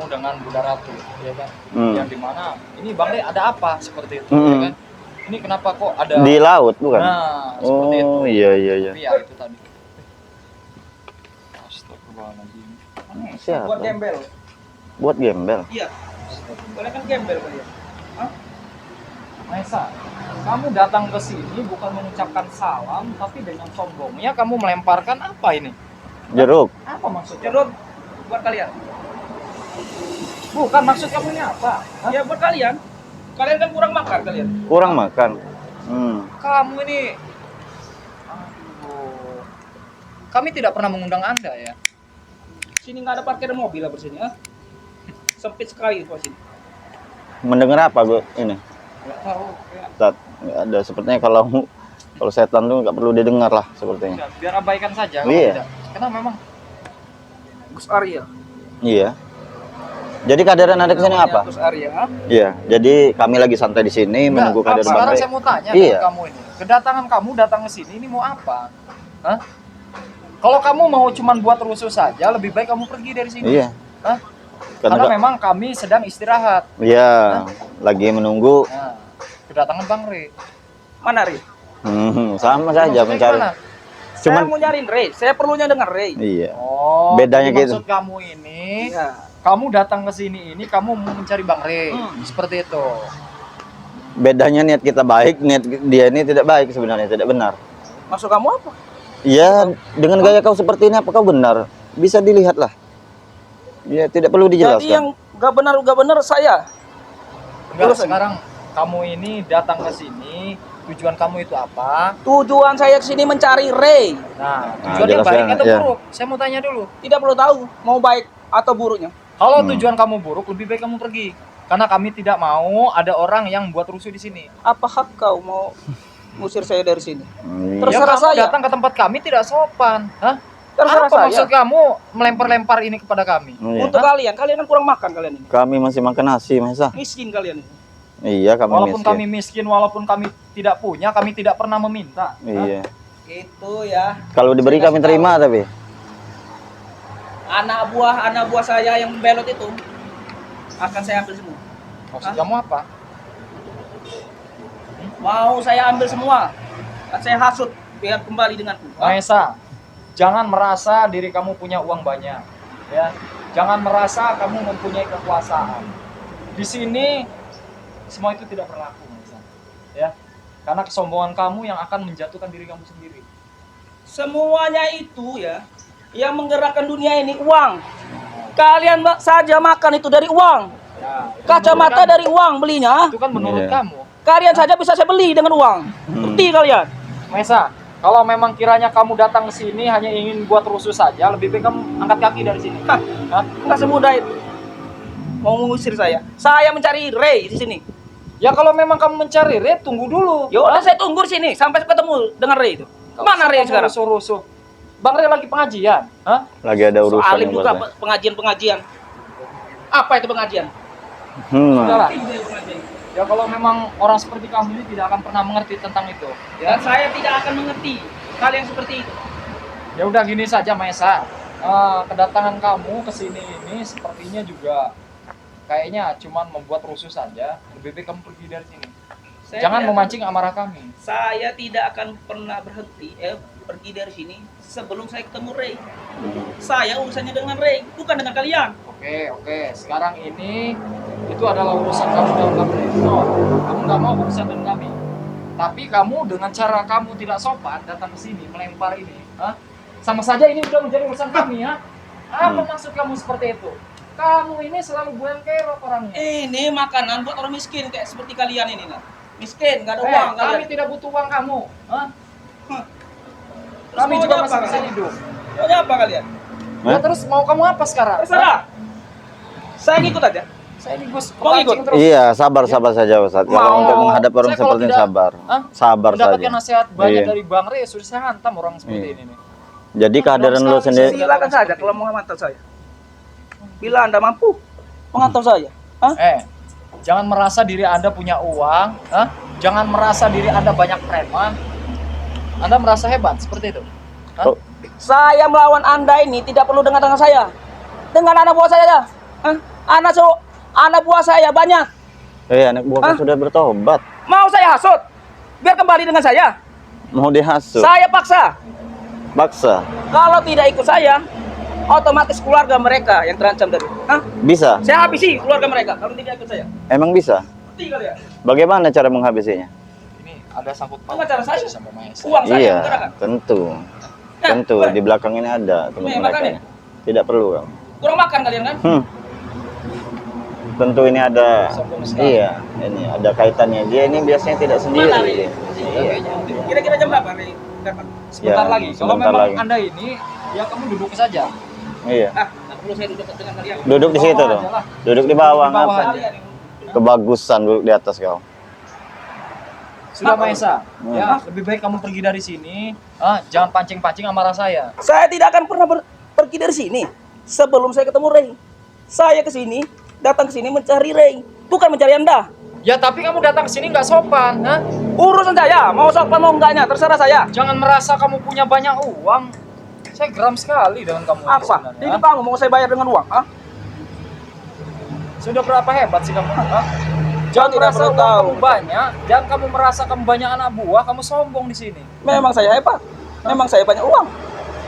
dengan Bunda Ratu, ya kan? Yang dimana ini Bang Rey ada apa seperti itu, ya kan? Ini kenapa kok ada di laut bukan? Nah, seperti itu. Iya. Tapi ya itu tadi. Astagfirullahaladzim. Siapa? Buat gembel. Buat gembel. Iya. Boleh kan gembel kalian? Hah? Maesa, kamu datang ke sini bukan mengucapkan salam, tapi dengan sombongnya kamu melemparkan apa ini? Jeruk. Apa maksudnya? Jeruk buat kalian. Bukan, maksud kamu ini apa? Hah? Ya buat kalian. Kalian kan kurang makan kalian. Kurang makan. Kamu ini, aduh, kami tidak pernah mengundang Anda ya. Sini nggak ada parkir mobil lah bersini, ah. Sempit sekali kok sini. Mendengar apa gue ini? Nggak tahu. Ya. Ustaz, nggak ada. Sepertinya kalau setan tuh nggak perlu didengar lah sepertinya. Udah, biar abaikan saja. Kalau Iya. tidak. Karena memang Gus Arya. Iya. Jadi kehadiran Anda kesini Namanya apa? Gus Arya. Ah. Iya. Jadi kami lagi santai di sini menunggu Enggak, kehadiran Bang sekarang Rey. saya mau tanya Iya. ke kamu ini. Kedatangan kamu datang ke sini ini mau apa? Hah? Kalau kamu mau cuman buat rusuh saja, lebih baik kamu pergi dari sini. Iya. Hah? Karena Karena memang kami sedang istirahat. iya, lagi menunggu. Nah, kedatangan Bang Rey. Mana Rey? Sama saja Maksudnya mencari. gimana? Saya mau nyariin Rey. Saya perlunya dengar Rey. Iya. Oh, Bedanya jadi gitu. maksud kamu ini, Iya. kamu datang ke sini ini kamu mau mencari Bang Rey. Seperti itu. Bedanya niat kita baik, niat dia ini tidak baik sebenarnya, tidak benar. Maksud kamu apa? Iya, dengan gaya kau seperti ini apa kau benar? Bisa dilihat lah. Ya, tidak perlu dijelaskan. Jadi yang gak benar saya. Enggak, Terus, sekarang kamu ini datang ke sini, tujuan kamu itu apa? Tujuan saya ke sini mencari Rey. Nah, tujuannya jelas baik ya, atau ya. buruk? Saya mau tanya dulu. Tidak perlu tahu mau baik atau buruknya. Kalau tujuan kamu buruk, lebih baik kamu pergi. Karena kami tidak mau ada orang yang buat rusuh di sini. Apa hak kau mau ngusir saya dari sini? Iya. Terserah Ya, kamu saya. datang ke tempat kami tidak sopan. Hah? Terserah Apa saya. maksud kamu melempar-lempar ini kepada kami? Iya. Untuk kalian kan kurang makan kalian ini. Kami masih makan nasi, Masa. Miskin kalian ini. Iya, kami Walaupun miskin. kami miskin, walaupun kami tidak punya, kami tidak pernah meminta. Iya. Itu ya. Kalau diberi Saya kami kasih terima tapi. Anak buah saya yang belot itu akan saya ambil semua. Maksud kamu apa? Mau saya ambil semua. Dan saya hasut biar kembali denganku. Maesa, jangan merasa diri kamu punya uang banyak, ya. Jangan merasa kamu mempunyai kekuasaan. Di sini semua itu tidak berlaku, Maesa. Ya. Karena kesombongan kamu yang akan menjatuhkan diri kamu sendiri. Semuanya itu ya yang menggerakkan dunia ini uang. Kalian saja makan itu dari uang. Ya, itu Kacamata menurut dari uang belinya. kamu. Itu kan menurut Iya. kamu. Kalian saja bisa saya beli dengan uang. Bukti kalian. Maesa, kalau memang kiranya kamu datang ke sini hanya ingin buat rusuh saja, lebih baik kamu angkat kaki dari sini. Hah? Enggak semudah itu. Mau mengusir saya. Saya mencari Rey di sini. Ya kalau memang kamu mencari Rey, tunggu dulu. Ya udah saya tunggu di sini sampai ketemu dengan Rey itu. Mana Rey sekarang? Rusuh-rusuh. Bang Rey lagi pengajian. Hah? Lagi ada urusan Alim yang juga buat saya. pengajian. Apa itu pengajian? Sudahlah. Itu pengajian. Ya kalau memang orang seperti kamu ini tidak akan pernah mengerti tentang itu. Dan saya tidak akan mengerti hal yang seperti itu. Ya udah gini saja Maesa. Kedatangan kamu ke sini ini sepertinya juga kayaknya cuman membuat rusuh saja. Lebih baik kamu pergi dari sini. Jangan memancing amarah kami. Saya tidak akan pernah berhenti pergi dari sini sebelum saya ketemu Rey. Saya urusannya dengan Rey, bukan dengan kalian. Oke. Sekarang ini itu adalah urusan kamu dan kamu. No, kamu nggak mau urusan dengan kami. Tapi kamu dengan cara kamu tidak sopan datang ke sini melempar ini, sama saja ini sudah menjadi urusan kami, ya. Apa maksud kamu seperti itu? Kamu ini selalu buang kerok orangnya. Ini makanan buat orang miskin kayak seperti kalian ini lah. Miskin, nggak ada uang. Kami Kalian. tidak butuh uang kamu. Terus Kami mau juga apa masih bisa kalian? hidup. Maunya apa kalian? Ya, terus mau kamu apa sekarang? Terserah. Saya ngikut aja. Saya ini Gus Mau ikut? kepancing terus. Iya, sabar saja Ustaz. Kalau Mau. untuk menghadap orang Saya kalau seperti ini tidak- sabar. Hah? Sabar Mendapatkan saja. nasihat banyak Iya. dari Bang Rey, sudah saya hantam orang seperti Iya. ini nih. Jadi kehadiran lu sendiri. Silakan saja kalau mau mengantar saya. Bila Anda mampu mengantar saya. Hah? Jangan merasa diri Anda punya uang, jangan merasa diri Anda banyak preman. Anda merasa hebat seperti itu. Hah? Oh, Saya melawan Anda ini tidak perlu dengan tangan saya. Dengan anak buah saya. Hah? Anak buah saya banyak. Anak buah kau Hah? sudah bertobat. Mau saya hasut? Biar kembali dengan saya. Mau dihasut. Saya paksa. Paksa. Kalau tidak ikut saya, otomatis keluarga mereka yang terancam dari. Hah? Bisa. Saya habisi keluarga mereka kalau tidak ikut saya. Emang bisa? Tinggal ya. Bagaimana cara menghabisinya? Ini ada sangkut Apa cara saya? sama Maesa. Uang saya Iya, menggerakkan. tentu. Nah, Tentu boleh. di belakang ini ada teman Nih, mereka. makannya. Tidak perlu kau. Kurang makan kalian kan? Tentu ini ada. Sombong sekali. Iya, ini ada kaitannya. Dia ini biasanya tidak sendiri. Mana, Ri? Iya. Kira-kira jam berapa nih? Sebentar Ya, lagi. Kalau sebentar memang lagi. Anda ini, ya kamu duduk saja. Iya. Ah, nggak perlu saya duduk dengan kalian. Duduk di situ Bawah tuh. aja lah. Duduk di bawah Di bawah ngapa? aja. Kalian yang- Kebagusan duduk di atas kau. Sudah Apa? Maesa, Hmm. ya lebih baik kamu pergi dari sini. Jangan pancing-pancing amarah saya. Saya tidak akan pernah pergi dari sini sebelum saya ketemu Ray. Saya ke sini, datang ke sini mencari Ray, bukan mencari Anda. Ya tapi kamu datang ke sini nggak sopan, ha? Urusan saya, mau sopan mau enggaknya, terserah saya. Jangan merasa kamu punya banyak uang. Saya geram sekali dengan kamu. ini Apa? sebenarnya, Hidup ha? kamu mau saya bayar dengan uang? Ah? Sudah berapa hebat sih kamu? Ha? Jangan Tidak merasa perlu uang tahu. kamu banyak. Jangan kamu merasa kamu banyak anak buah. Kamu sombong di sini. Memang saya hebat. Memang saya banyak uang.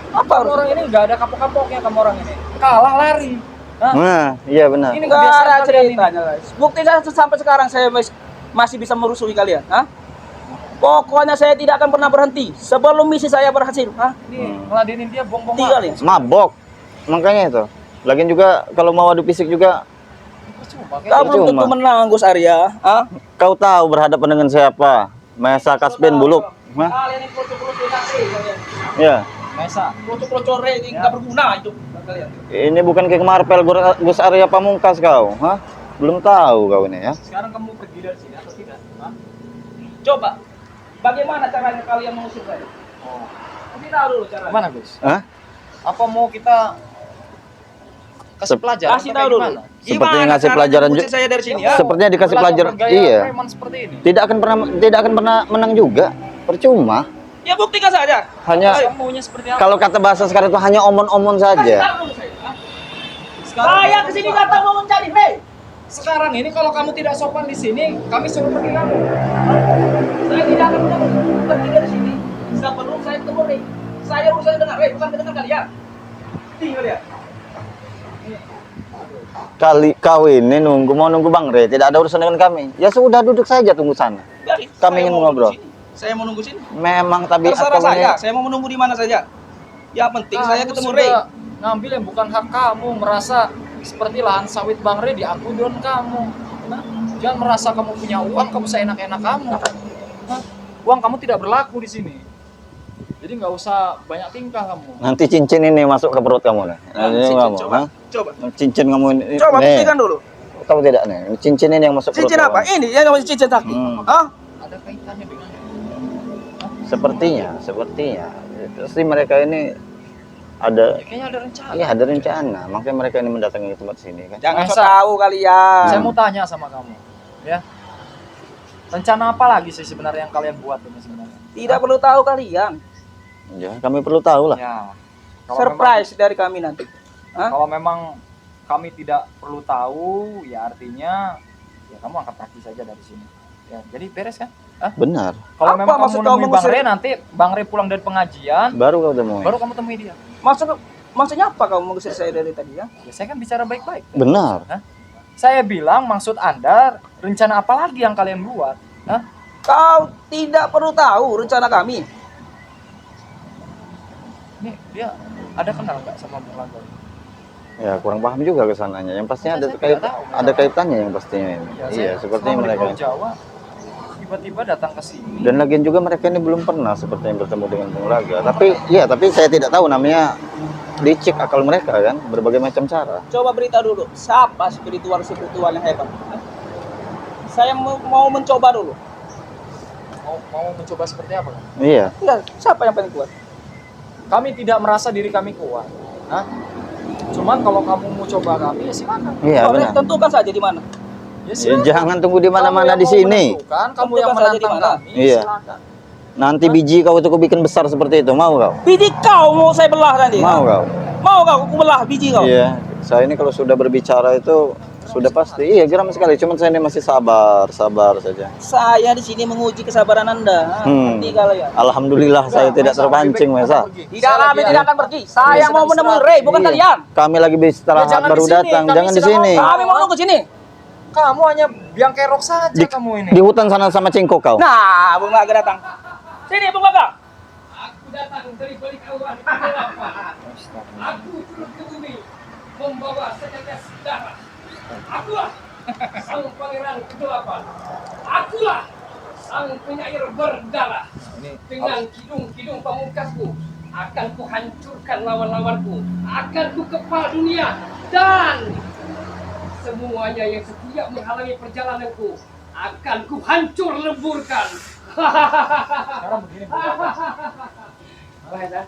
Apa Kamu harus? orang ini nggak ada kapok-kapoknya kamu orang ini. Kalah lari. Ha? Nah, iya benar. Ini Enggak kebiasaan ada kalian ini. ceritanya, guys. Bukti saya sampai sekarang saya masih bisa merusuhi kalian. Hah? Pokoknya saya tidak akan pernah berhenti sebelum misi saya berhasil. Hah? Ini ngeladenin dia bong-bong. Tinggalin. Mabok. Makanya itu. Lagian juga kalau mau adu fisik juga Percuma, Kau kayak belum tentu Percuma. menang, Gus Arya. Hah? kau tahu berhadapan dengan siapa? Maesa Kasbin Buluk. Hah? Kalian ini pelocok-pelocok kalian. Ya. Maesa. Pelocok-pelocok ini nggak berguna itu kalian. Ini bukan King Marvel Gus Arya Pamungkas kau, hah? Belum tahu kau ini ya. Sekarang kamu pergi dari sini atau tidak? Ha? Coba, bagaimana caranya kalian mengusir saya? Oh. Nanti tahu dulu caranya. Gimana Gus? Hah? Apa mau kita kasih pelajaran? Kasih atau tahu kayak dulu. gimana? Sepertinya Gimana ngasih caranya pelajaran mengusir saya dari sini ya? Sepertinya dikasih Belajar pelajaran. bergaya Iya. preman seperti ini. Tidak akan pernah menang juga. Percuma. Ya buktikan saja. Hanya Kamu maunya seperti apa? kalau kata bahasa sekarang itu hanya omon-omon Kasih saja. tahu dulu saya. Hah? Sekarang, Saya kesini datang mau mencari Ray. sekarang ini kalau kamu tidak sopan di sini, kami suruh pergi kamu. Saya tidak akan pernah pergi dari sini sebelum saya ketemu Ray. Saya urusan dengan Ray, bukan dengan kalian. Tinggal ya. Kau ini mau nunggu Bang Re, tidak ada urusan dengan kami. Ya sudah duduk saja tunggu sana. Biarin. Kami Saya ingin mau ngobrol. menunggu sini. Saya mau nunggu sini. Memang tabiat Terserah kamu ini. saya. Saya mau menunggu di mana saja. Yang penting saya Kamu ketemu sudah Ray. ngambil yang bukan hak kamu, merasa seperti lahan sawit Bang Re diaku dengan kamu. Nah, jangan merasa kamu punya uang, kamu seenak-enak kamu. Hah? Uang kamu tidak berlaku di sini. Jadi nggak usah banyak tingkah kamu. Nanti cincin ini masuk ke perut kamu nih. Nah, ini Cincin, kamu, coba. hah? Coba. Cincin kamu ini. Coba nih. buktikan dulu. Tahu tidak nih? Cincin ini yang masuk Cincin perut apa? kamu. Ini yang namanya cincin sakti. Hah? Ada kaitannya dengan Sepertinya. Pasti mereka ini ada, ya, kayaknya ada rencana. iya ada rencana. Makanya mereka ini mendatangi tempat sini kan. Jangan so Masa? tahu kalian. Saya mau tanya sama kamu, ya. Rencana apa lagi sih sebenarnya yang kalian buat ini sebenarnya? Tidak perlu tahu kalian. Ya, kami perlu tahu lah. Ya. Kalau Surprise dari kami nanti. Hah? Kalau memang kami tidak perlu tahu, ya artinya ya kamu angkat kaki saja dari sini. Ya, jadi beres kan? Hah? Benar. Kalau Apa memang kamu maksud kau nemui Bang mengusir? Re, nanti Bang Re pulang dari pengajian, Baru kau temui. baru kamu temui dia. Maksudnya apa kamu mengusir saya dari tadi ya? Ya, saya kan bicara baik-baik. Benar. Hah? Saya bilang maksud Anda rencana apa lagi yang kalian buat? Hah? Kau tidak perlu tahu rencana kami. Ini dia ada kenal nggak sama Bung Langgar? Ya kurang paham juga kesananya. Yang pastinya ada Saya tidak tahu. ada kaitannya yang pastinya ini. Ya, Iya, saya sepertinya selama di mereka. Pulau Jawa tiba-tiba datang ke sini. Dan lagian juga mereka ini belum pernah sepertinya bertemu dengan Penglaga. Tapi saya tidak tahu namanya, dicek akal mereka kan berbagai macam cara. Coba beritahu dulu, siapa spiritual yang hebat? Saya mau mencoba dulu. Mau mencoba seperti apa kan? Iya. Ya, siapa yang paling kuat? Kami tidak merasa diri kami kuat. Hah? Cuman kalau kamu mau coba kami ya silakan. Iya Boleh, benar. tentukan saja di mana. Ya Ya, silakan. jangan tunggu di mana-mana Kamu di yang mau sini. menentukan, kamu Tentukan yang saja di menantang mana. kami, Iya. silakan. Nanti biji kau itu bikin besar seperti itu, mau kau? Biji kau mau saya belah nanti. Mau kau? Mau kau aku belah biji kau? Iya. Saya ini kalau sudah berbicara itu sudah pasti. Iya, geram sekali. Cuman saya ini masih sabar saja. Saya di sini menguji kesabaran Anda. Nanti kalau ya. Alhamdulillah saya tidak terpancing, Mesa. Tidak, kami tidak akan pergi. Saya mau menemui Ray, bukan Iya. kalian. Kami lagi beristirahat jangan baru di sini, datang. kami Jangan di sedang sini. ngobrol. Kami mau nunggu sini. Kamu hanya biang kerok saja kamu ini. Di hutan sana sama cengkok kau. Nah, Bung Gaga datang. Sini, Bung Gaga. Aku datang dari balik awan. Aku turun ke bumi membawa setetes darah. Akulah sang pangeran ke-8. Akulah sang penyair berdarah. Dengan kidung-kidung pamungkasku akan kuhancurkan lawan-lawanku. Akan kukepal dunia dan semuanya yang setia menghalangi perjalananku akan kuhancur leburkan. Sekarang begini, Bu Gaga.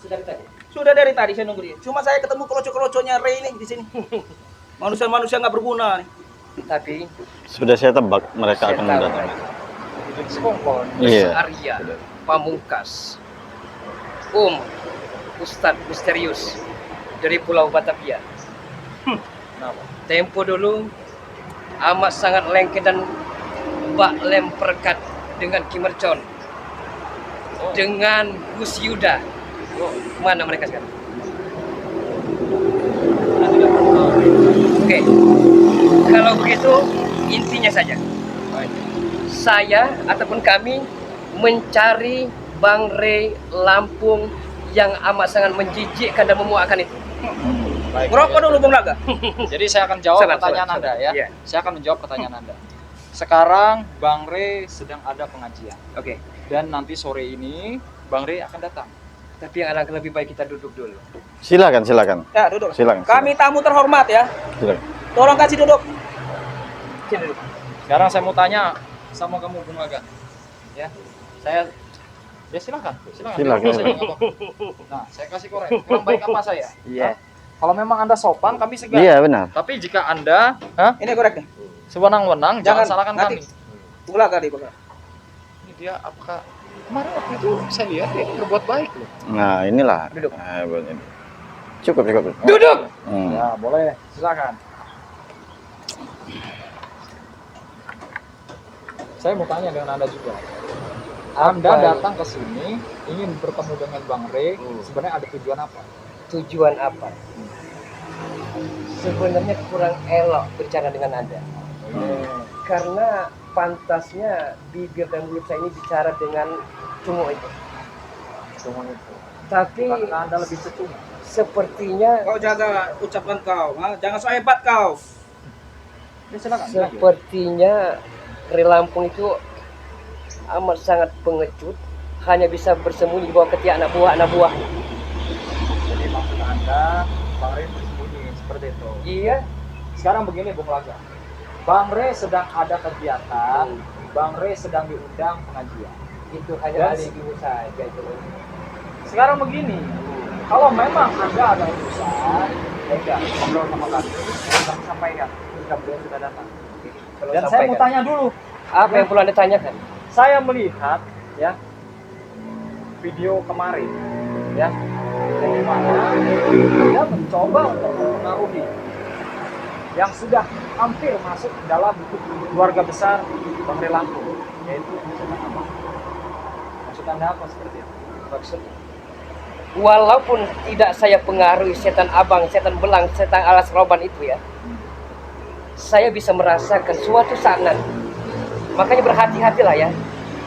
Sudah tadi. Sudah dari tadi saya nunggu dia. Cuma saya ketemu keroco-keroconya Ray ini di sini. Manusia-manusia nggak berguna nih. Tapi Sudah saya tebak mereka akan datang. Jadi sekongkol. Iya. Arya, Pamungkas, Ustadz misterius dari Pulau Batavia. Kenapa? Tempo dulu amat sangat lengket dan bak lemperkat dengan Kimercon, dengan Gus Yuda. Mana mereka sekarang? Oke, kalau begitu intinya saja, saya ataupun kami mencari Bang Ray Lampung yang amat sangat menjijikkan dan memuakkan itu. Baik. Ngerokok dulu Bung Laga. Jadi saya akan jawab Sabar, pertanyaan sabar. Anda ya. Iya. Saya akan menjawab pertanyaan Anda. Sekarang Bang Ray sedang ada pengajian. Oke, Dan nanti sore ini Bang Ray akan datang. tapi yang alangkah lebih baik kita duduk dulu. Silakan. Ya, duduk. Silakan. Kami tamu terhormat ya. Silakan. Tolong kasih duduk. Sini duduk. Sekarang saya mau tanya sama kamu Bung Gaga. Ya. Silakan. Silakan. Saya nggak apa-apa. Nah, saya kasih korek. Kurang baik apa saya? Iya. Hah? Kalau memang Anda sopan, kami segan. Iya, benar. Tapi jika Anda Ini korek nih. sewenang-wenang, jangan salahkan nanti. kami. Bung Laga nih, Bung Laga. Ini dia apakah kemarin waktu itu saya lihat dia berbuat baik loh. Nah, inilah. Duduk. Nah, buat ini. Cukup. Duduk. Ya, boleh. Silakan. Saya mau tanya dengan Anda juga. Anda datang ke sini ingin bertemu dengan Bang Ray, sebenarnya ada tujuan apa? Tujuan apa? Sebenarnya kurang elok bicara dengan Anda. Karena pantasnya bibir dan mulut saya ini bicara dengan cungu itu. Cuma itu. Tapi Karena Anda lebih cecung. sepertinya Kau jaga ucapan kau, ha? Jangan so hebat kau. Ya, silakan. sepertinya Ray Lampung itu amat sangat pengecut, hanya bisa bersembunyi di bawah ketiak anak buah. Jadi maksud Anda, Bang Ray bersembunyi seperti itu. Iya. Sekarang begini Bung Laga. Bang Ray sedang ada kegiatan, Bang Ray sedang diundang pengajian. Itu hanya Dan- alibi saja itu. Sekarang begini, kalau memang Anda ada urusan, ya udah ngobrol sama kami, kami sampaikan ketika beliau sudah datang. Dan saya mau tanya dulu, Apa yang perlu Anda tanyakan? saya melihat ya video kemarin ya di mana Anda mencoba untuk mempengaruhi yang sudah hampir masuk dalam keluarga besar Bang Ray Lampung, yaitu setan abang. Maksud Anda apa seperti itu? Maksudnya, walaupun tidak saya pengaruhi setan abang, setan belang, setan alas roban itu ya, saya bisa merasakan suatu saat nanti. Makanya berhati-hatilah ya.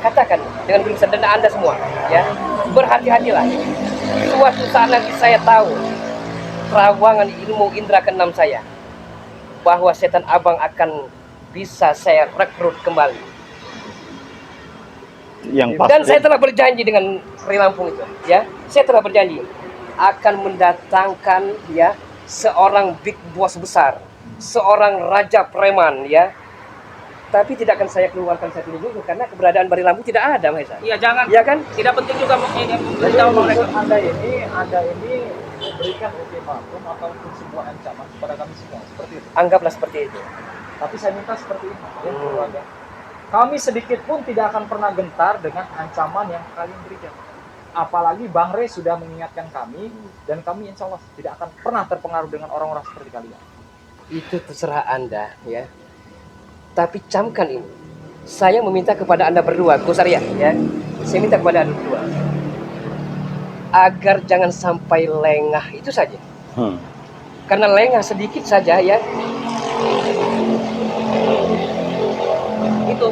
Katakan dengan berusaha dan Anda semua ya, berhati-hatilah. Suatu saat nanti saya tahu terawangan ilmu indera keenam saya, bahwa setan abang akan bisa saya rekrut kembali. Yang pasti. Dan saya telah berjanji dengan Ray Lampung itu, ya. Saya telah berjanji akan mendatangkan ya seorang big boss besar, seorang raja preman ya. Tapi tidak akan saya keluarkan saat ini dulu karena keberadaan Ray Lampung tidak ada, Mahesa. Iya, jangan. Iya kan? Tidak penting juga Jadi memberitahu mereka. maksud Anda ini memberikan ultimatum ataupun sebuah ancaman kepada kami semua seperti itu. Anggaplah seperti itu. Tapi saya minta seperti ini ya keluarga. Kami sedikit pun tidak akan pernah gentar dengan ancaman yang kalian berikan. Apalagi Bang Rey sudah mengingatkan kami, dan kami insya Allah tidak akan pernah terpengaruh dengan orang-orang seperti kalian. Itu terserah Anda ya. Tapi camkan ini. Saya meminta kepada Anda berdua, Gus Arya ya. Saya minta kepada Anda berdua agar jangan sampai lengah, itu saja. Karena lengah sedikit saja ya. Itu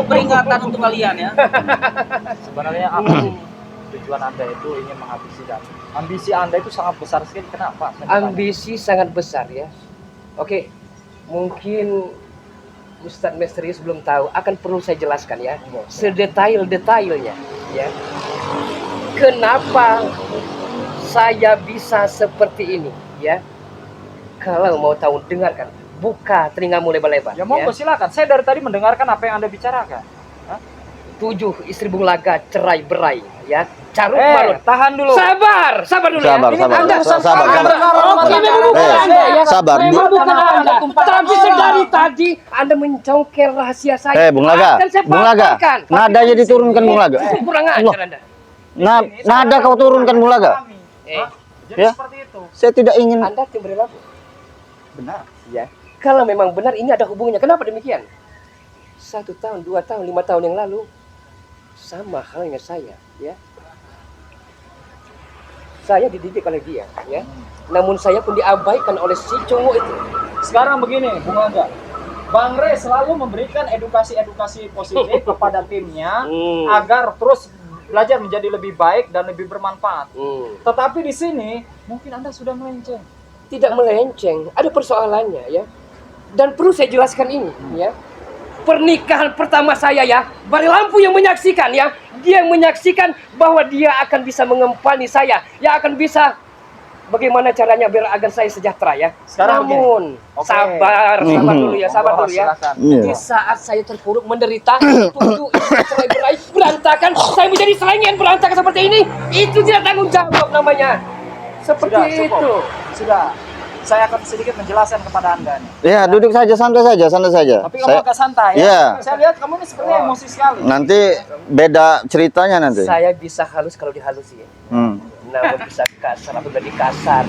peringatan untuk kalian ya. Sebenarnya apa sih tujuan Anda itu ingin menghabisi kami? Ambisi Anda itu sangat besar sekali. Kenapa? Ambisi sangat besar ya. Oke, mungkin Ustadz Misterius belum tahu, akan perlu saya jelaskan ya, sedetail-detailnya ya. Kenapa saya bisa seperti ini ya? Kalau mau tahu, dengarkan, buka telingamu lebar-lebar. Ya monggo silakan. Saya dari tadi mendengarkan apa yang Anda bicarakan. 7 istri Bung Laga cerai berai ya. Carut marut. Tahan dulu. Sabar dulu Sabar, ya. sabar, Anda sabar. Oke, memang bukan Anda ya. Sabar. Memang bukan Anda. Tapi sedari tadi Anda mencongkel rahasia saya. Bung Laga, Akan saya Bung Laga, patahkan. nadanya diturunkan Bung Laga. Kurang ajar Anda. Nada kau turunkan Bung Laga. Jadi Ya. seperti itu. Saya tidak ingin. Anda tim berlaku. Benar. Ya. Kalau memang benar ini ada hubungannya. Kenapa demikian? 1 tahun, 2 tahun, 5 tahun yang lalu sama halnya saya, ya. Saya dididik oleh dia, ya. Namun saya pun diabaikan oleh si cowok itu. Sekarang begini, Bung Laga. Bang Rey selalu memberikan edukasi-edukasi positif kepada timnya agar terus belajar menjadi lebih baik dan lebih bermanfaat. Tetapi di sini mungkin Anda sudah melenceng. Tidak melenceng, ada persoalannya ya. Dan perlu saya jelaskan ini, ya. Pernikahan pertama saya ya, Bari Lampu yang menyaksikan ya. Dia yang menyaksikan bahwa dia akan bisa mengempani saya, yang akan bisa bagaimana caranya biar agar saya sejahtera ya. Sekarang namun Oke. sabar dulu ya, sabar dulu ya. Silakan. Di saat saya terpuruk menderita, tujuh istri cerai berantakan, saya menjadi selengean berantakan seperti ini, itu tidak tanggung jawab namanya. Seperti Sudah, itu. cukup. Sudah. Saya akan sedikit menjelaskan kepada Anda nih. Ya, duduk saja, santai saja. Tapi kamu agak santai ya. Iya. Saya lihat kamu ini sepertinya emosi sekali. Nanti beda ceritanya nanti. Saya bisa halus kalau dihalusi ya. Namun bisa kasar atau jadi kasar.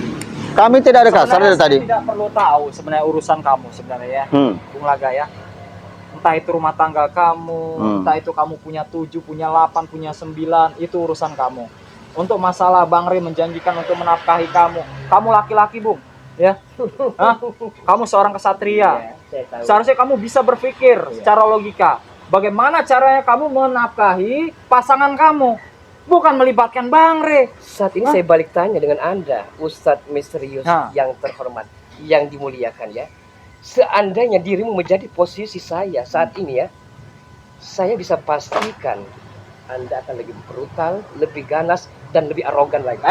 Kami tidak ada kasar dari Sebenarnya tadi. saya tidak perlu tahu sebenarnya urusan kamu sebenarnya ya. Bung Laga ya. Entah itu rumah tangga kamu, entah itu kamu punya 7, punya 8, punya 9, itu urusan kamu. Untuk masalah Bang Rey menjanjikan untuk menafkahi kamu laki-laki, Bung. Ya, hah? Kamu seorang kesatria. Seharusnya kamu bisa berpikir secara logika. Bagaimana caranya kamu menafkahi pasangan kamu, bukan melibatkan Bang Rey. Saat ini saya balik tanya dengan Anda, Ustadz Misterius yang terhormat, yang dimuliakan ya. Seandainya dirimu menjadi posisi saya saat ini ya, saya bisa pastikan Anda akan lebih brutal, lebih ganas, dan lebih arogan lagi.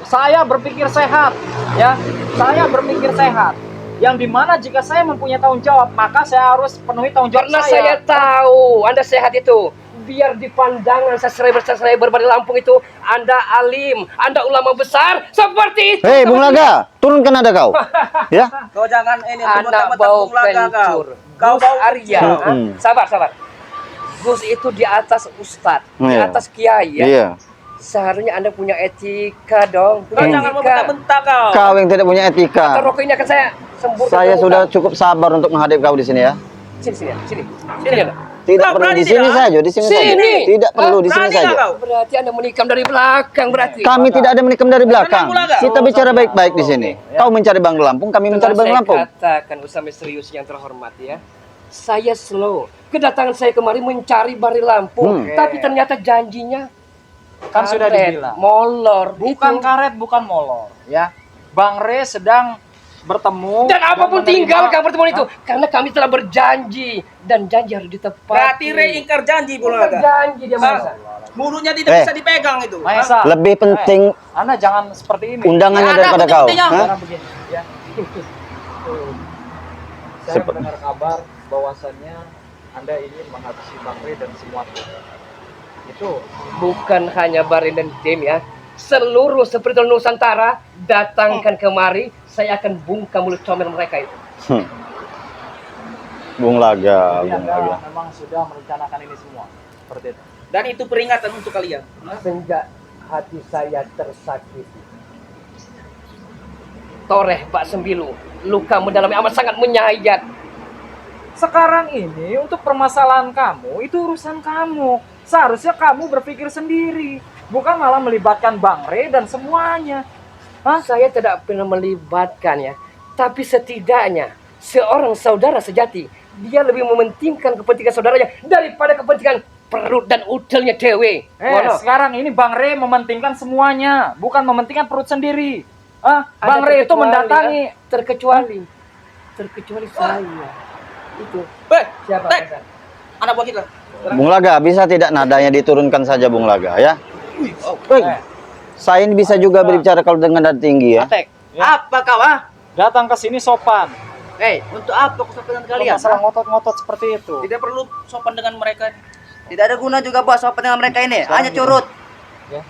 Saya berpikir sehat, ya. Saya berpikir sehat. Yang dimana jika saya mempunyai tanggung jawab, maka saya harus penuhi tanggung jawab Karena saya tahu Anda sehat itu. Biar di pandangan subscriber Bari Lampung itu, Anda alim, Anda ulama besar, seperti itu. Hei, Bung Laga, turunkan nada kau. Ya. Kau jangan ini Anak mentang-mentang bau Bung Laga kau. kencur. Kau Gus bau Arya. Sabar. Gus itu di atas ustadz, di Iya. atas kiai ya. Iya. Seharusnya Anda punya etika dong. Kau jangan membentang-bentang kau. Kau yang tidak punya Atau etika. rokok ini akan saya sembur. Saya sudah cukup sabar untuk menghadapi kau di sini ya. Sini. Anda. Tidak Kau perlu berani di sini tidak? saja, di sini saja. Sini. Tidak perlu di sini Berani saja. nggak kau? Berarti Anda menikam dari belakang berarti. Kami tidak ada menikam dari belakang. Bung Laga. Kita bicara baik-baik di sini. Kau mencari Bang Lampung, kami mencari Bang Lampung. Saya katakan Ustaz Misterius yang terhormat ya. Saya slow. Kedatangan saya kemari mencari Bari Lampung, tapi ternyata janjinya Kan sudah karet, dibilang. molor. Bukan Itu. karet, bukan molor, ya. Bang Rey sedang bertemu Dan apapun menerima- tinggalkan pertemuan itu, karena kami telah berjanji dan janji harus ditepati. Berarti Rey ingkar janji Bung Laga. Janji dia masa. Mulutnya tidak bisa dipegang itu. Mahesa, Lebih penting Anda jangan seperti ini. undangannya Ada daripada kau. pentingnya. Hah? Karena begini, ya. Saya mendengar kabar bahwasannya Anda ingin menghabisi Bang Rey dan semua tim. Itu Bukan hanya Bari dan tim ya. Seluruh spiritual Nusantara datangkan kemari, saya akan bungkam mulut comel mereka itu. Bung Laga, jadi Bung Anda Laga. memang sudah merencanakan ini semua. Seperti itu. Dan itu peringatan untuk kalian. hati saya tersakiti. Toreh Pak Sembilu, luka mendalam amat sangat menyayat. Sekarang ini untuk permasalahan kamu itu urusan kamu. Seharusnya kamu berpikir sendiri, bukan malah melibatkan Bang Rey dan semuanya. Hah? Saya tidak pernah melibatkan ya, tapi setidaknya seorang saudara sejati, dia lebih mementingkan kepentingan saudaranya daripada kepentingan perut dan udelnya dewe. Sekarang ini Bang Rey mementingkan semuanya, bukan mementingkan perut sendiri. Bang Rey itu mendatangi terkecuali saya. Itu Weh, siapa? Tek. Kata? Anak buah kita. Bung Laga, bisa tidak nadanya diturunkan saja Bung Laga ya? Woi, saya ini bisa juga berbicara kalau dengan nada tinggi ya. Tek. Ya. Apa kau Datang ke sini sopan. untuk apa kesopanan kalian? Masalah ngotot-ngotot seperti itu. Tidak perlu sopan dengan mereka. Tidak ada guna juga bos sopan dengan mereka ini. Hanya curut. Ya.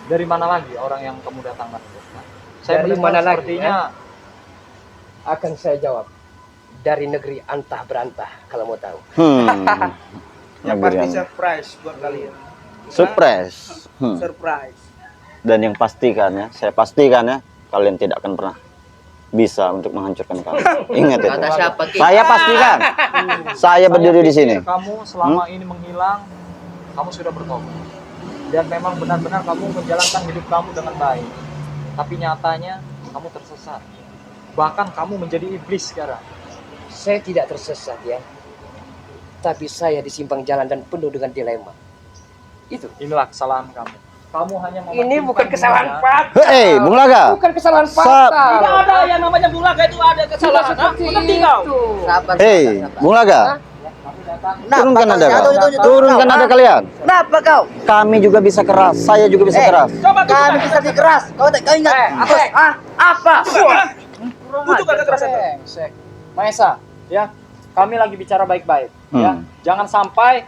Dari mana lagi orang yang kamu datangkan? Saya Dari mendengar mana lagi, sepertinya Akan saya jawab. Dari negeri antah berantah kalau mau tahu. Yang Negeri pasti yang- surprise buat kalian. surprise. Surprise. Dan yang pastikan ya, saya pastikan ya, kalian tidak akan pernah bisa untuk menghancurkan kalian. Ingat itu. Kata siapa Ki? Saya pastikan. Saya berdiri di sini. kamu selama ini menghilang, kamu sudah bertobat. Dan memang benar-benar kamu menjalankan hidup kamu dengan baik. Tapi nyatanya kamu tersesat. Bahkan kamu menjadi iblis sekarang. Saya tidak tersesat ya. Tapi saya di simpang jalan dan penuh dengan dilema. Itu. Inilah kesalahan kamu. Kamu hanya Ini mementingkan bukan kesalahan dunia. fatal. Hei, Bung Laga. Bukan kesalahan Sa- fatal. Tidak ada yang namanya bulaga itu ada kesalahan. Mengerti kau? Hei, Bung Laga. Kamu datang. Turunkan nada kau. Turunkan nada kalian. Kenapa kau? Kami juga bisa keras. Saya juga bisa keras. Coba kami bisa dikeras. Kau ingat? Asek. Apa? Butuh kekerasan. Brengsek. Maesa, ya. Kami lagi bicara baik-baik, ya. Jangan sampai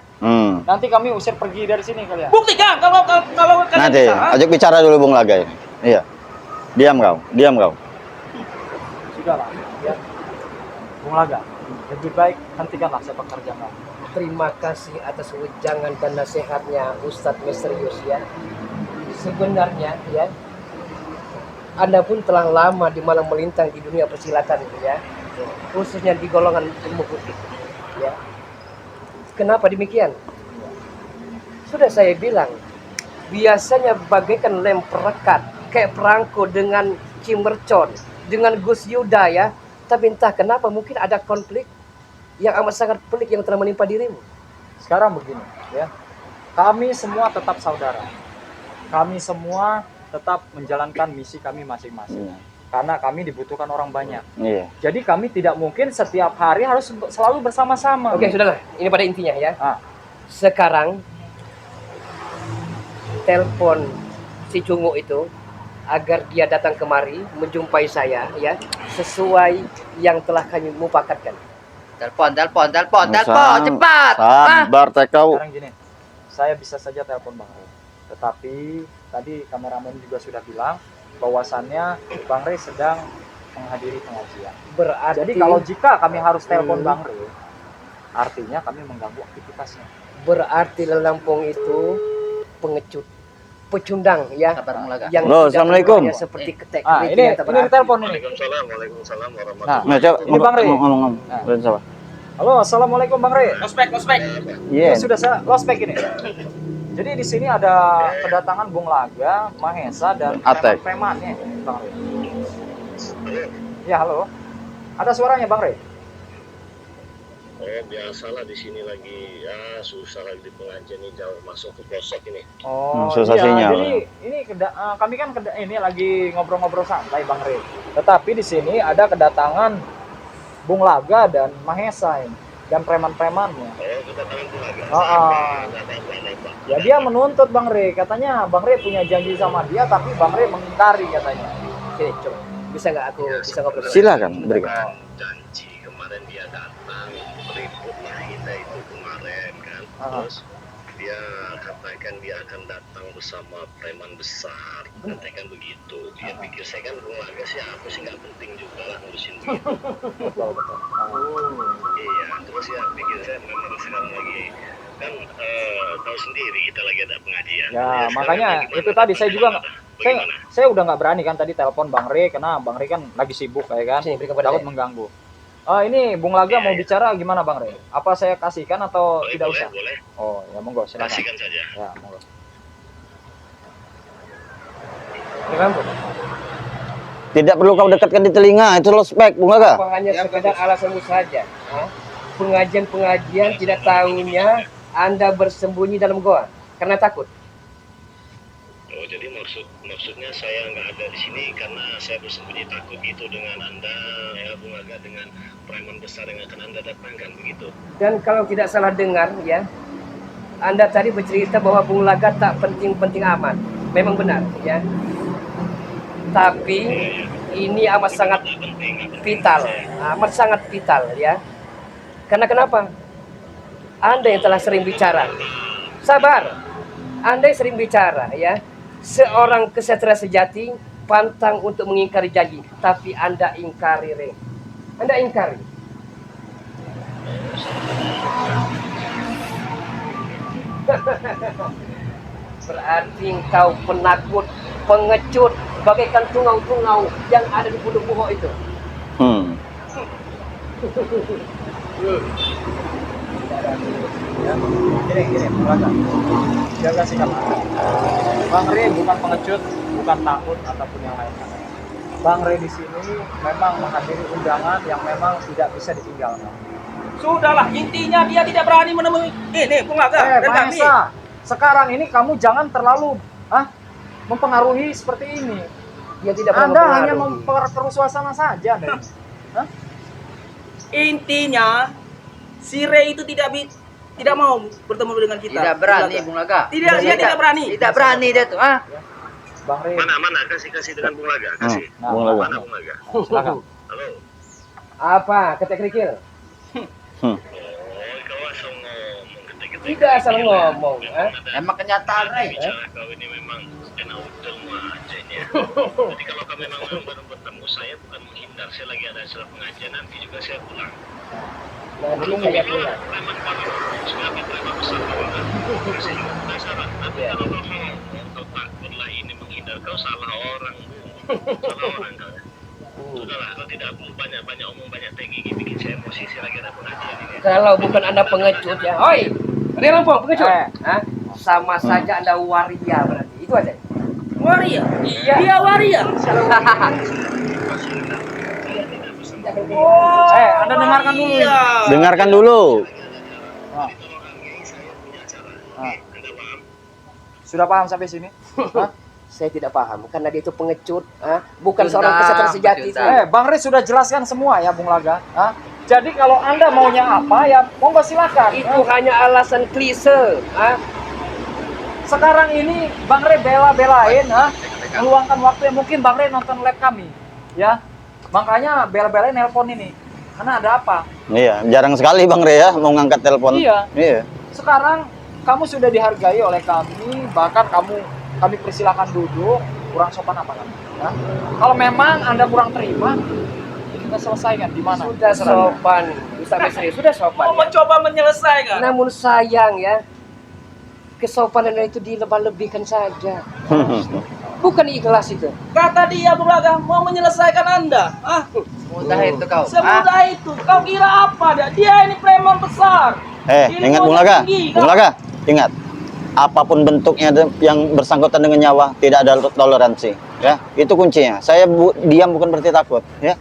nanti kami usir pergi dari sini kalian. Buktikan kalau kalian Nanti, bisa. ajak bicara dulu Bung Laga ini. Iya. Diam kau, diam kau. Sudahlah, ya. Bung Laga, lebih baik hentikanlah sepak terjang kamu. Terima kasih atas wejangan dan nasihatnya Ustadz Misterius ya. Sebenarnya ya, Anda pun telah lama di malam melintang di dunia persilatan ya. Khususnya di golongan ilmu putih ya. Kenapa demikian? Sudah saya bilang, biasanya bagaikan lem perekat kayak perangko dengan Cimercon, dengan Gus Yuda ya. Tapi entah kenapa mungkin ada konflik yang amat sangat pelik yang telah menimpa dirimu. Sekarang begini, ya. Kami semua tetap saudara. Kami semua tetap menjalankan misi kami masing-masing. Karena kami dibutuhkan orang banyak. Iya. Jadi kami tidak mungkin setiap hari harus selalu bersama-sama. Oke, sudahlah. Ini pada intinya ya. Sekarang telepon si Cungu itu agar dia datang kemari menjumpai saya ya, sesuai yang telah kami mupakatkan. Telepon, Sang- cepat. Sabar teh kau. Sekarang gini, saya bisa saja telepon Bang Rey. Tetapi tadi kameramen juga sudah bilang bahwasannya Bang Rey sedang menghadiri pengajian. Berarti Jadi kalau jika kami harus telepon Bang Rey, artinya kami mengganggu aktivitasnya. berarti Lelampung itu pengecut, pecundang ya. Yang Halo, tidak Assalamualaikum. berbuatnya seperti ketek. Ini telepon ini. Waalaikumsalam warahmatullahi Nah, coba Ini Bang Rey. ngomong. Nah. Dengan siapa? Halo, assalamualaikum Bang Rey. Ospek. Iya. Sudah saya lospek ini. Jadi di sini ada kedatangan Bung Laga, Mahesa dan Atek. preman-premannya, Bang Rey. Ya, halo. Ada suaranya Bang Rey? Oh, biasalah di sini lagi ya susah lagi di pengajian ini jauh masuk ke pelosok ini. Oh, susah iya. sinyal. Jadi ini kami kan ini lagi ngobrol-ngobrol santai Bang Rey. Tetapi di sini ada kedatangan Bung Laga dan Mahesa ini dan preman-premannya. Oh, kita tangan tuh lagi. Ya dia menuntut Bang Rey, katanya Bang Rey punya janji sama dia tapi Bang Rey mengingkari katanya. Sini, coba. Bisa nggak aku bisa ngobrol? Silakan berikan. Janji kemarin dia datang ribut lah kita itu kemarin kan. Terus dia katakan dia akan datang bersama preman besar, katakan begitu. Dia pikir saya kan Bung Laga sih aku sih nggak penting juga lah ngurusin duit. Betul. Iya, terus ya pikir saya memang sekarang lagi kan tahu sendiri kita lagi ada pengajian. Ya, sekarang makanya bagaimana? itu tadi saya juga nggak, Bagaimana? saya udah nggak berani kan tadi telepon Bang Re karena Bang Re kan lagi sibuk ya kan, Sini, berikan pada takut saya. mengganggu. Ini Bung Laga mau bicara gimana Bang Re? Apa saya kasihkan atau Boleh, tidak boleh, usah? boleh. Oh ya monggo silakan. Kasihkan saja. Ya monggo. Silakan, Bu. Tidak perlu kau dekatkan di telinga, itu lo spek, Bung Laga. Apa hanya sekedar alasanmu saja? Pengajian-pengajian tidak tahunya Anda bersembunyi dalam goa karena takut. Oh, jadi maksudnya saya nggak ada di sini karena saya bersembunyi takut gitu dengan Anda, ya Bung Aga, dengan preman besar yang akan Anda datangkan begitu. Dan kalau tidak salah dengar ya, Anda tadi bercerita bahwa Bung Laga tak penting-penting amat. Memang benar ya. Tapi ini amat sangat vital, amat sangat vital ya. Karena kenapa? Anda yang telah sering bicara. Sabar. Anda yang sering bicara ya. Seorang kesatria sejati pantang untuk mengingkari janji, tapi Anda ingkari, Re. Anda ingkari. Berarti engkau penakut, pengecut, bagaikan tungau-tungau yang ada di punduk buho itu. Ya. Gini Bung Laga. Jaga sikap Anda. Bang Re bukan pengecut, bukan takut ataupun yang lainnya. Bang Re di sini memang menghadiri undangan yang memang tidak bisa ditinggalkan. Sudahlah, intinya dia tidak berani menemui ini Bung Laga dan kami. Mahesa, sekarang ini kamu jangan terlalu mempengaruhi seperti ini. Dia tidak pernah Anda hanya mempengaruhi. memperkeruh suasana saja, deh. Intinya si Ray itu tidak mau bertemu dengan kita. Tidak berani, Bung Laga. Tidak, dia tidak berani. Tidak berani dia tuh. Ah, Bang Re, Mana kasih dengan Bung Laga, kasih. Bung Laga. Mana Bung Laga? silakan. Halo. Apa? Ketek kerikil? Oh, kau asal ngomong ketik-ketik. Tidak asal ngomong. emang kenyataan, Ray. Bicara kau ini memang kena udel macetnya. Jadi kalau kau memang baru bertemu saya bukan menghindar, saya lagi ada acara pengajian, nanti juga saya pulang. Nanti saya pulang. Preman kami sebagai preman besar kawanan. Saya juga penasaran. Tapi kalau kau ngomong, kau takut lah ini menghindar, kau salah orang, Bu. Salah orang kau. Sudahlah, kau tidak perlu banyak omong, banyak tinggi bikin saya emosi, saya lagi ada pengajian ini. Kalau bukan Anda pengecut ya. Oi, Ray Lampung pengecut. Hah? Sama saja Anda waria berarti. Itu aja. Waria. Iya. Dia waria. Anda dengarkan dulu. Waria. Dengarkan dulu. Sudah paham sampai sini? Saya tidak paham karena dia itu pengecut, bukan Sudah, seorang kesatria sejati itu. sudah. Bang Re sudah jelaskan semua ya Bung Laga. Jadi kalau Anda maunya apa ya monggo silakan. Itu hanya alasan klise. Sekarang ini Bang Re bela-belain, meluangkan waktu yang mungkin Bang Re nonton live kami, ya. Makanya bela-belain nelpon ini. Karena ada apa? Iya, jarang sekali Bang Re ya mau ngangkat telepon. Iya. Iya. Sekarang kamu sudah dihargai oleh kami, bahkan kami persilakan duduk. Kurang sopan apa kamu? Ya? Kalau memang Anda kurang terima, kita selesaikan di mana? Sudah sopan, Ustaz Mesri, sudah sopan. Mau mencoba menyelesaikan. Namun sayang ya, kesopanan itu dilebih-lebihkan saja. Bukan ikhlas itu. Kata dia Bung Laga mau menyelesaikan Anda. Mudah itu kau. Semudah itu. Kau kira apa dia? Dia ini preman besar. Ingat Bung Laga. Bung Laga, ingat. Apapun bentuknya yang bersangkutan dengan nyawa, tidak ada toleransi. Ya, itu kuncinya. Saya diam bukan berarti takut. Ya,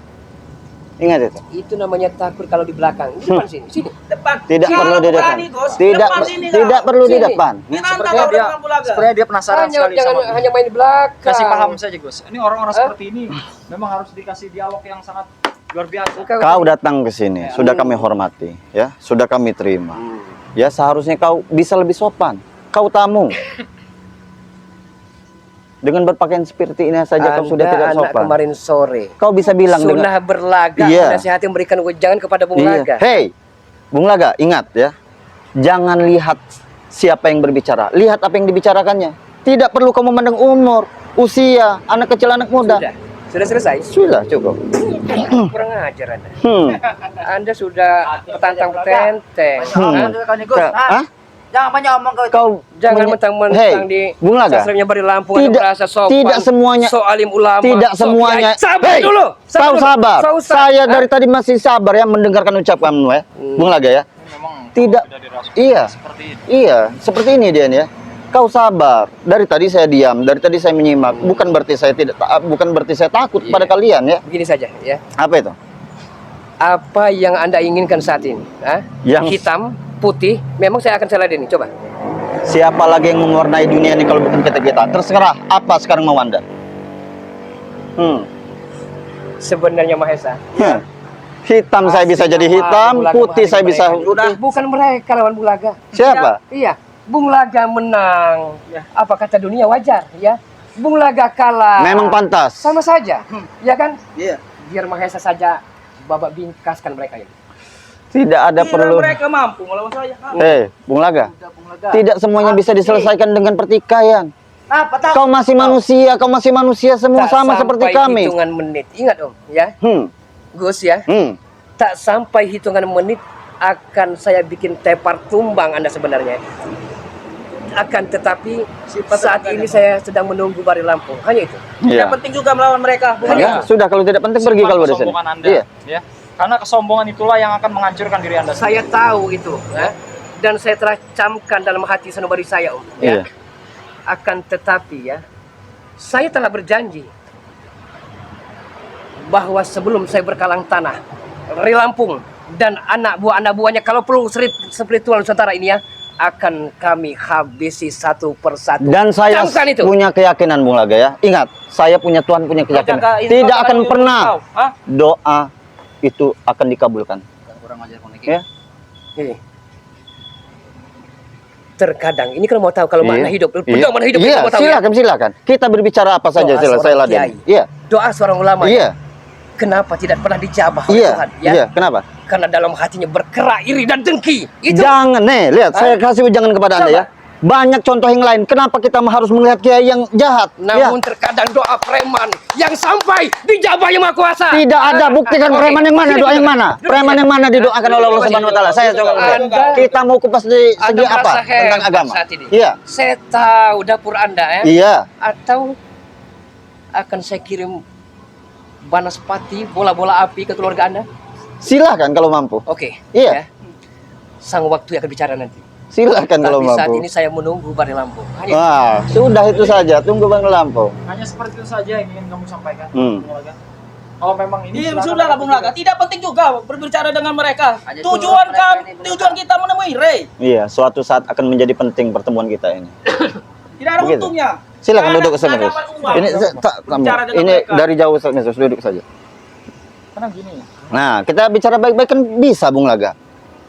ingat itu. Itu namanya takut kalau di belakang. Di depan sini, sini. Depan. Tidak Kalau perlu di depan. berani, Gos. Tidak, Depan sini, tidak kau. perlu di Sini. depan. Kita hantar Sepertinya kau dia, dengan Bung Laga. sepertinya dia penasaran Hanya sekali jangan sama hanya main di belakang. kasih paham saja Gus. Ini orang-orang seperti ini memang harus dikasih dialog yang sangat luar biasa. Kau datang ke sini, sudah kami hormati, ya, sudah kami terima. Ya, seharusnya kau bisa lebih sopan. Kau tamu. Dengan berpakaian seperti ini saja kau sudah tidak anak sopan. kemarin sore Kau bisa bilang sudah berlagak Iya. menasihati memberikan wejangan kepada Bung Iya. Laga. Hei, Bung Laga, ingat ya. Jangan lihat siapa yang berbicara, lihat apa yang dibicarakannya. Tidak perlu kamu memandang umur, usia, anak kecil, anak muda. Sudah selesai. Sudah cukup. Kurang ajar Anda. Hmm. Anda sudah petantang petenteng. Hmm. Gus. Hah? Jangan banyak omong kau. Kau Jangan menye- mentang-mentang Hei, di Bung Laga. sastra Bari Lampung Tidak- ada berasa sopan. tidak semuanya- so alim ulama. Tidak so semuanya. kiai. Sabar Hei, dulu. Kau dulu. sabar. So, Ustaz. Saya Hah? dari tadi masih sabar ya mendengarkan ucapanmu ya, Bung Laga ya. Ini memang Tidak. sudah dirasuki Iya. seperti ini. Iya, seperti ini dia ya. Kau sabar. Dari tadi saya diam, dari tadi saya menyimak. Bukan berarti saya bukan berarti saya takut pada Iya. kalian ya. Begini saja ya. Apa itu? Apa yang Anda inginkan saat ini? Hah? Yang- Hitam, putih, memang saya akan seladeni. Coba. Siapa lagi yang mewarnai dunia ini kalau bukan kita? Terserah apa sekarang mau Anda. Sebenarnya Mahesa. Hitam saya bisa jadi hitam, Bulaga putih saya menghadapi bisa mereka. putih. Bukan mereka lawan Bulaga. Siapa? Iya, Bung Laga menang. Apa kata dunia wajar, ya. Bung Laga kalah. Memang pantas. Sama saja, ya kan? Iya. Biar Mahesa saja babak bingkaskan mereka ini. Tidak ada perlu. Mereka mampu melawan saya. Bung Laga. Udah, Bung Laga. Tidak semuanya bisa diselesaikan dengan pertikaian. Apa tahu? Kau masih manusia semua Tak sama seperti sampai kami. hitungan menit. Ingat Om, ya. Gus ya. Tak sampai hitungan menit akan saya bikin tepar tumbang Anda sebenarnya. Akan tetapi saat ini saya sedang menunggu Bari Lampung. Hanya itu. Iya. Yang penting juga melawan mereka. Ya, sudah kalau tidak penting pergi Simpan kalau dari sini. kesombongan Anda, Iya. ya. Karena kesombongan itulah yang akan menghancurkan diri Anda. Saya tahu itu, ya. Dan saya telah camkan dalam hati sanubari saya, Om. Iya. Ya. Akan tetapi ya, saya telah berjanji bahwa sebelum saya berkalang tanah, Bari Lampung dan anak buahnya kalau perlu spiritual Nusantara ini ya, akan kami habisi satu persatu. Dan saya Camkan itu. punya keyakinan Bung Laga ya. Ingat, saya punya Tuhan punya keyakinan. Jaga ini Tidak kalau akan nyuruh pernah kau, hah? doa itu akan dikabulkan. Kurang ajar kau, Niki. Ya. Ini. Terkadang ini kalau mau tahu kalau makna hidup, Iya. makna hidup Iya, itu mau tahu ya. silakan. Kita berbicara apa saja Doa saya seorang ladeni. kiai. Iya. Doa seorang ulama. Iya. Kenapa tidak pernah dijabah oleh Iya. Tuhan? Ya? Iya, kenapa? Karena dalam hatinya berkerak iri dan dengki. Itu Jangan, lihat, Hah? saya kasih ujangan kepada Anda Coba. ya. Banyak contoh yang lain. Kenapa kita harus melihat kiai yang jahat? namun terkadang doa preman yang sampai dijabah yang Maha Kuasa. Ya. Tidak ada, buktikan Oke, preman yang mana, sini doa yang dulu. mana? Duduk Preman ya. yang mana didoakan oleh Allah Subhanahu wa taala? Saya coba lihat. Anda- Kita mau kupas dari segi Anda apa? merasa Tentang hebat agama. saat ini. Iya. Saya tahu dapur Anda ya. Iya. Atau akan saya kirim banaspati, bola-bola api ke keluarga Anda? Silahkan kalau mampu. Oke. Iya. ya. Sang waktu yang akan bicara nanti. Silahkan kalau Tapi saat mampu. ini saya menunggu Bari Lampung. Hanya Wah, sudah itu saja. Tunggu Bang Lampung. Hanya seperti itu saja yang ingin kamu sampaikan. Hmm. Bung Laga. Kalau memang ini Iya, silakan sudah lah kamu Bung Laga. juga. Tidak penting juga berbicara dengan mereka. Hanya Tujuan suruh mereka kami, ini, Bung tujuan kita menemui Ray. Iya, suatu saat akan menjadi penting pertemuan kita ini. Tidak ada Begitu. untungnya. Silakan Tidak duduk ke ada- sana, tidak Gus. dapat uang. Ini kamu. Bicara dengan Ini mereka. dari jauh Gus, duduk saja. Karena gini, Nah, kita bicara baik-baik kan bisa, Bung Laga.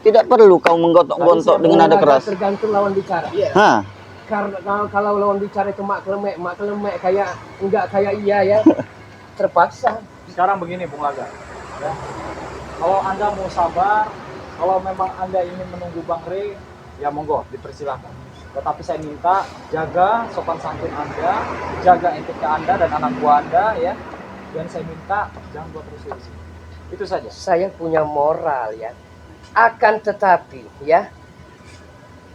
Tidak perlu kau menggontok-gontok dengan nada keras. Tergantung lawan bicara. Hah? Karena kalau lawan bicara itu mak kelemek kayak enggak kayak iya ya. Terpaksa. sekarang begini Bung Laga. Ya. Kalau Anda mau sabar, kalau memang Anda ingin menunggu Bang Rey, ya monggo dipersilahkan. Tetapi saya minta jaga sopan santun Anda, jaga etika Anda dan anak buah Anda ya. Dan saya minta jangan buat rusuh di sini. Itu saja. Saya punya moral ya. Akan tetapi ya,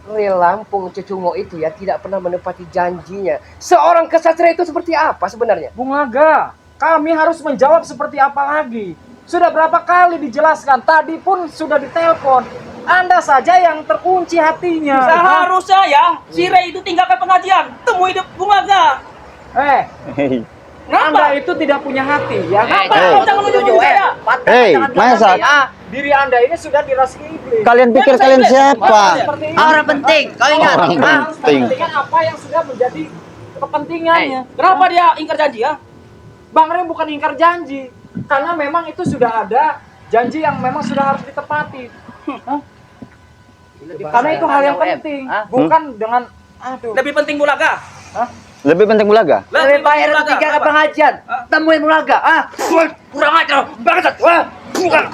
Ray Lampung Cecungo itu ya tidak pernah menepati janjinya. Seorang kesatria itu seperti apa sebenarnya? Bung Laga, kami harus menjawab seperti apa lagi? Sudah berapa kali dijelaskan, tadi pun sudah ditelepon. Anda saja yang terkunci hatinya. Seharusnya ya, si Ray itu tinggalkan pengajian. Temui Bung Laga. Hei, Anda itu tidak punya hati ya. Kenapa Hey. kau jangan menuju saya? Hei, Mahesa. Diri Anda ini sudah dirasuki iblis. Kalian pikir Saya kalian bilang, siapa? Seperti ini. Orang penting, kau ingat. Orang Anda harus penting. memperhatikan apa yang sudah menjadi kepentingannya. Kenapa dia ingkar janji ya? Bang Rey bukan ingkar janji, karena memang itu sudah ada janji yang memang sudah harus ditepati. Hah? Karena itu hal yang penting, bukan dengan aduh. Lebih penting Bung Laga. Lebih penting Bung Laga. Lebih bayar Bung Laga. tiga ke Apa? pengajian. Temuin Bung Laga. Kurang ajar, bangsat. Wah, bukan.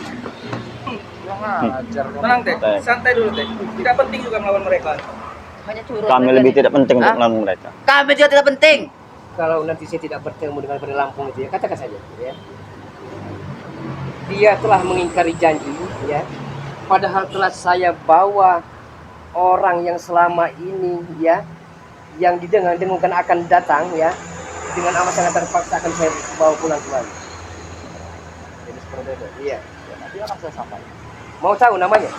Ajar. Tenang teh, santai dulu teh. Tidak penting juga melawan mereka. Hanya curut. Kami mereka lebih nih. tidak penting untuk Hah? melawan mereka. Kami juga tidak penting. Kalau nanti saya tidak bertemu dengan Bari Lampung itu ya, katakan saja ya. Dia telah mengingkari janji ya. Padahal telah saya bawa orang yang selama ini ya, yang didengar-dengungkan akan datang ya, dengan amat sangat terpaksa akan saya bawa pulang kembali. Jadi seperti itu. Iya. Ya, nanti akan saya sampaikan. Mau tahu namanya?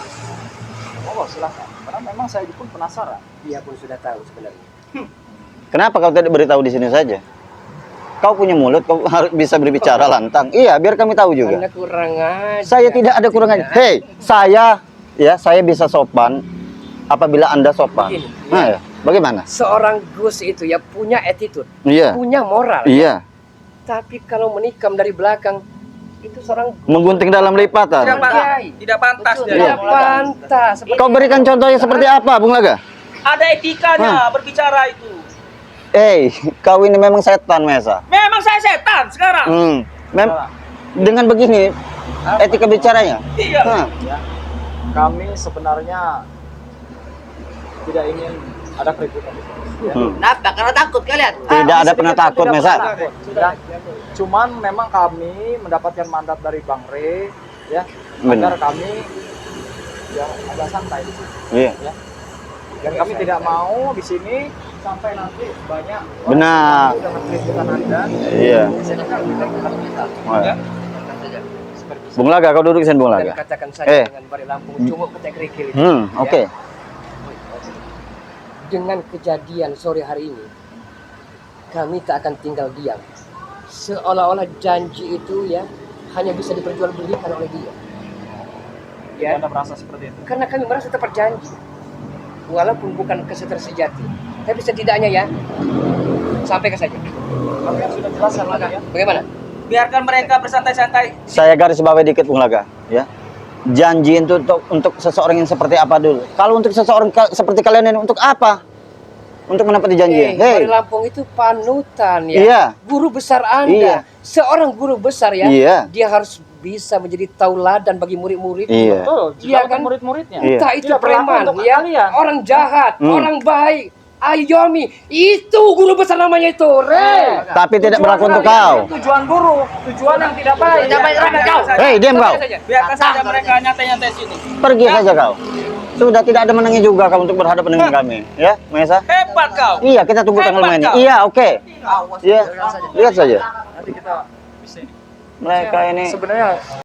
Oh, silakan. Karena memang saya pun penasaran. Dia pun sudah tahu sebenarnya. Kenapa kau tidak beritahu di sini saja? Kau punya mulut, kau harus bisa berbicara lantang. Iya, biar kami tahu juga. Anda kurang aja. Saya tidak ada kurangannya. Hei, saya bisa sopan apabila Anda sopan. Begini, Nah, ya. Bagaimana? Seorang Gus itu ya punya attitude, Iya. punya moral. Iya. Tapi kalau menikam dari belakang, itu seorang Menggunting dalam lipatan. Tidak pantas. betul, dia. tidak pantas. Kau berikan contohnya seperti apa, Bung Laga? Ada etikanya berbicara itu. Kau ini memang setan, Mesa. Memang saya setan sekarang. Dengan begini etika bicaranya. Iya. Hah. Ya. Kami sebenarnya tidak ingin ada keributan. Ya. Kenapa? Karena takut kalian. Tidak ada pernah takut, Mesa. Ya. Cuman memang kami mendapatkan mandat dari Bang Re, ya, Benar. agar kami ya agak santai di sini. Iya. Ya. Dan kami tidak mau di sini sampai nanti banyak orang Benar. yang dengan keributan Anda. Iya. Bung Laga, kau duduk di sini, Bung Dan Laga. katakan saja dengan Bari Lampung cuma petek kerikil itu. Oke. Dengan kejadian sore hari ini, kami tak akan tinggal diam. Seolah-olah janji itu ya hanya bisa diperjualbelikan oleh dia. Ya, Anda merasa seperti itu. karena kami merasa terperjanji. Walaupun bukan kesetar sejati, tapi setidaknya ya sampaikan saja. Kami kan sudah jelaskan lagi ya. Bagaimana? Biarkan mereka bersantai-santai. Saya garis bawahi dikit, Bung Laga, ya. Janji itu untuk seseorang yang seperti apa dulu? Kalau untuk seseorang seperti kalian ini untuk apa? Untuk menepati janji. Bari Lampung itu panutan ya. Iya. Guru besar Anda. Iya. Seorang guru besar ya. Iya. Dia harus bisa menjadi tauladan bagi murid-murid. Iya. Betul, Iya juga kan? murid-muridnya. Iya. Entah itu Tidak berlaku preman untuk ya, kalian. orang jahat, orang baik. Ayomi, itu guru besar namanya itu, Re. Tapi tidak Tujuan berlaku untuk kalian kau. itu tujuan buruk, tujuan yang tidak baik. Tidak baik, kau. Hei, diam kau. Biarkan saja mereka nyantai-nyantai sini. Pergi saja kau. Sudah tidak ada menangnya juga kau untuk berhadapan dengan kami, ya, Mesa? Hebat kau. Iya, kita tunggu tanggal Hebat mainnya. kau. Iya, oke. Iya. Lihat saja. Nanti kita bisa ini. Mereka ini Sebenarnya